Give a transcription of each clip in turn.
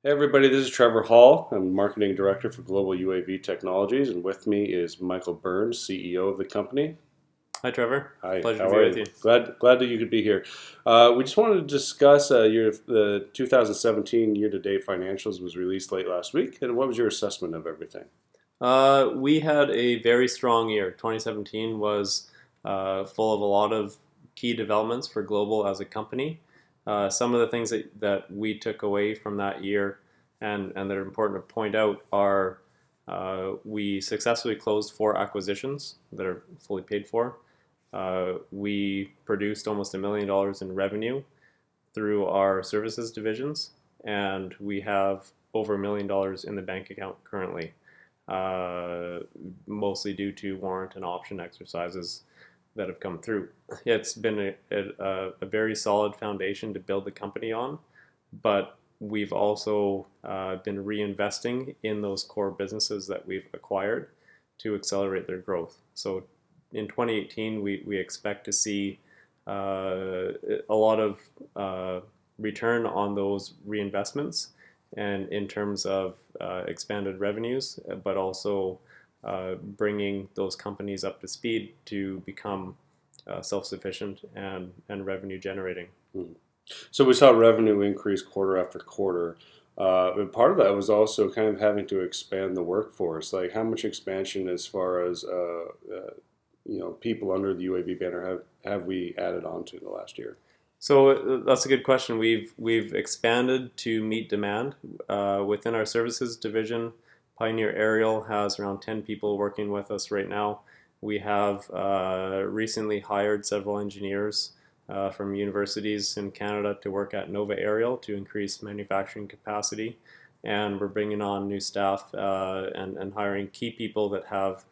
Hey everybody, this is Trevor Hall. I'm Marketing Director for Global UAV Technologies, and with me is Michael Burns, CEO of the company. Hi, Trevor. Hi, Pleasure to how be are with you? you. Glad that you could be here. We just wanted to discuss the 2017 year-to-date financials was released late last week, and what was your assessment of everything? We had a very strong year. 2017 was full of a lot of key developments for Global as a company. Some of the things that we took away from that year and that are important to point out are we successfully closed 4 acquisitions that are fully paid for. We produced almost $1 million in revenue through our services divisions, and we have over $1 million in the bank account currently, mostly due to warrant and option exercises that have come through. It's been a very solid foundation to build the company on, but we've also been reinvesting in those core businesses that we've acquired to accelerate their growth. So in 2018, we expect to see a lot of return on those reinvestments, and in terms of expanded revenues, but also bringing those companies up to speed to become self-sufficient and revenue generating. Hmm. So we saw revenue increase quarter after quarter, but part of that was also kind of having to expand the workforce. Like how much expansion as far as people under the UAV banner have we added on to the last year? So that's a good question. We've expanded to meet demand within our services division. Pioneer Aerial has around 10 people working with us right now. We have recently hired several engineers from universities in Canada to work at Nova Aerial to increase manufacturing capacity, and we're bringing on new staff and hiring key people that have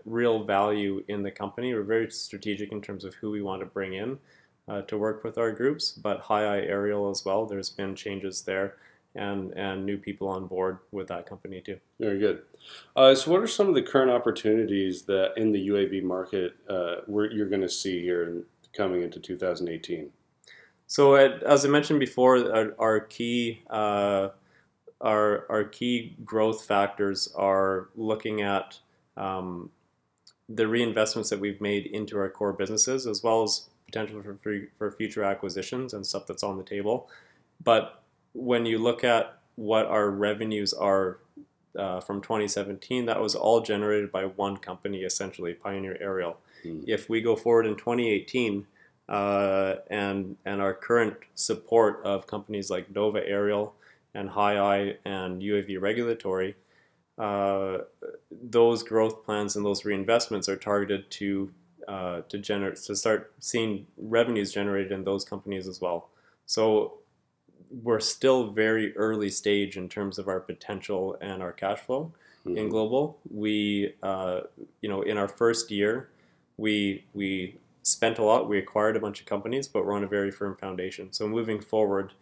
real value in the company. We're very strategic in terms of who we want to bring in to work with our groups, but High Aerial as well. There's been changes there and new people on board with that company too. Very good. So what are some of the current opportunities that in the UAV market you're going to see here coming into 2018? So as I mentioned before, our key growth factors are looking at the reinvestments that we've made into our core businesses, as well as potential for future acquisitions and stuff that's on the table. But when you look at what our revenues are from 2017, that was all generated by one company, essentially, Pioneer Aerial. If we go forward in 2018 and our current support of companies like Nova Aerial and High and UAV Regulatory, those growth plans and those reinvestments are targeted to start seeing revenues generated in those companies as well. So we're still very early stage in terms of our potential and our cash flow in Global. We, in our first year, we spent a lot. We acquired a bunch of companies, but we're on a very firm foundation. So moving forward,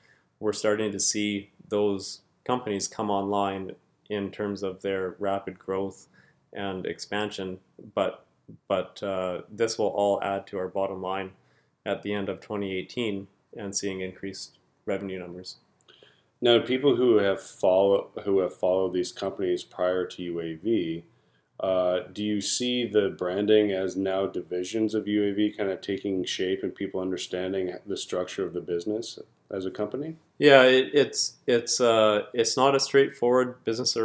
we're starting to see those companies come online in terms of their rapid growth and expansion, but this will all add to our bottom line at the end of 2018 and seeing increased revenue numbers. Now, people who have followed these companies prior to UAV, do you see the branding as now divisions of UAV kind of taking shape and people understanding the structure of the business as a company? Yeah, it's not a straightforward business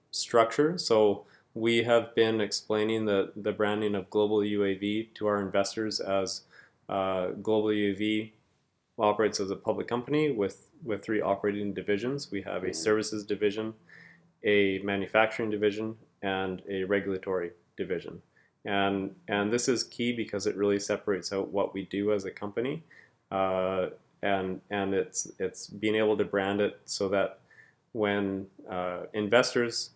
structure. So we have been explaining the branding of Global UAV to our investors as Global UAV operates as a public company with 3 operating divisions. We have a services division, a manufacturing division, and a regulatory division. And this is key because it really separates out what we do as a company, and it's being able to brand it so that when investors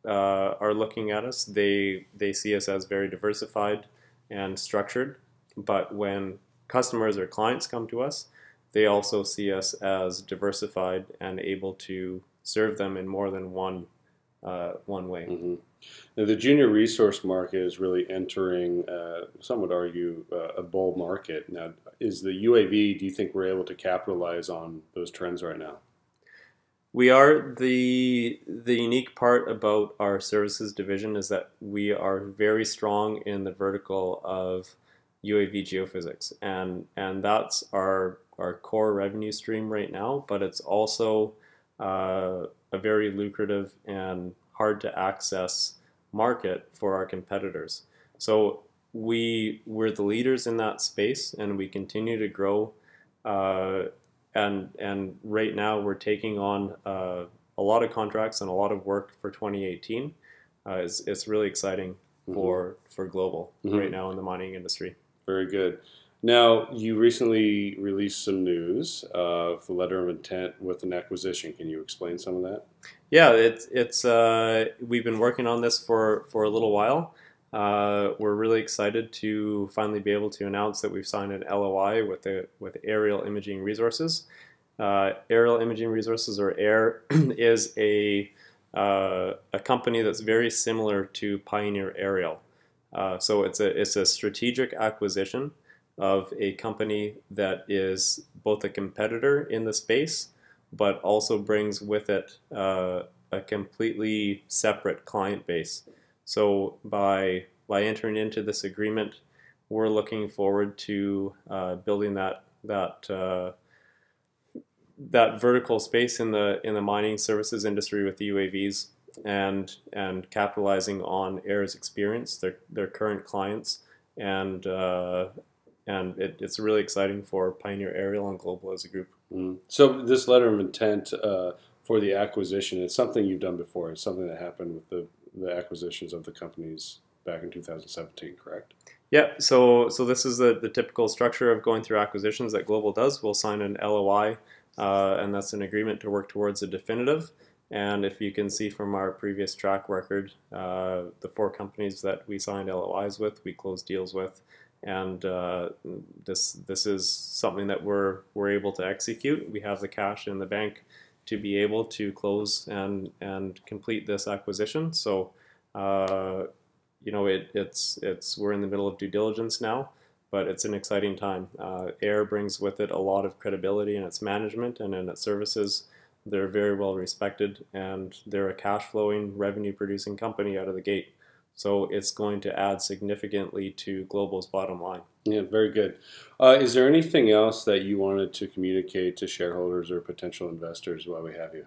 are looking at us, they see us as very diversified and structured. But when customers or clients come to us, they also see us as diversified and able to serve them in more than one one way. Mm-hmm. Now, the junior resource market is really entering, some would argue, a bull market. Now, is the UAV, do you think we're able to capitalize on those trends right now? We are the unique part about our services division is that we are very strong in the vertical of UAV geophysics, and that's our core revenue stream right now. But it's also a very lucrative and hard to access market for our competitors. So we're the leaders in that space, and we continue to grow. And right now we're taking on a lot of contracts and a lot of work for 2018. It's really exciting for global right now in the mining industry. Very good. Now, you recently released some news of the letter of intent with an acquisition. Can you explain some of that? Yeah, it's we've been working on this for a little while. We're really excited to finally be able to announce that we've signed an LOI with Aerial Imaging Resources. Aerial Imaging Resources, or AIR, is a company that's very similar to Pioneer Aerial. So it's a strategic acquisition of a company that is both a competitor in the space, but also brings with it a completely separate client base. So by entering into this agreement, we're looking forward to building that vertical space in the mining services industry with the UAVs, and capitalizing on AIR's experience, their current clients, and it's really exciting for Pioneer Aerial and Global as a group. So this letter of intent for the acquisition, it's something you've done before. It's something that happened with the acquisitions of the companies back in 2017, correct? Yeah, so this is the typical structure of going through acquisitions that Global does. We'll sign an LOI, and that's an agreement to work towards a definitive. And if you can see from our previous track record, the 4 companies that we signed LOIs with, we closed deals with, and this is something that we're able to execute. We have the cash in the bank to be able to close and complete this acquisition. So you know, it's we're in the middle of due diligence now, but it's an exciting time. AIR brings with it a lot of credibility in its management and in its services. They're very well respected, and they're a cash flowing, revenue producing company out of the gate. So it's going to add significantly to Global's bottom line. Yeah, very good. Is there anything else that you wanted to communicate to shareholders or potential investors while we have you?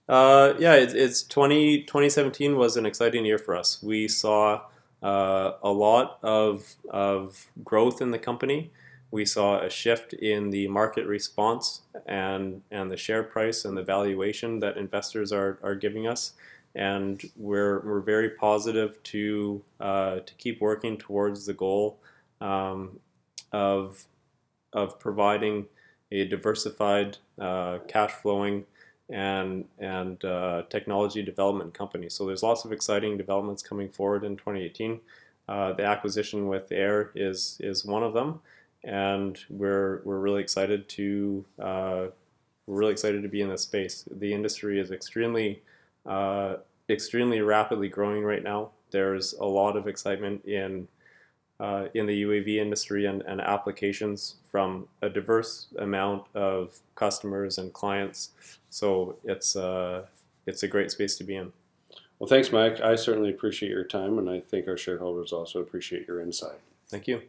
Yeah, it's 2017 was an exciting year for us. We saw a lot of growth in the company. We saw a shift in the market response and the share price and the valuation that investors are giving us, and we're very positive to keep working towards the goal of providing a diversified, cash flowing and technology development company. So there's lots of exciting developments coming forward in 2018. The acquisition with AIR is one of them, and we're really excited to be in this space. The industry is extremely rapidly growing right now. There's a lot of excitement in the UAV industry and applications from a diverse amount of customers and clients. So it's a great space to be in. Well, thanks, Mike. I certainly appreciate your time, and I think our shareholders also appreciate your insight. Thank you.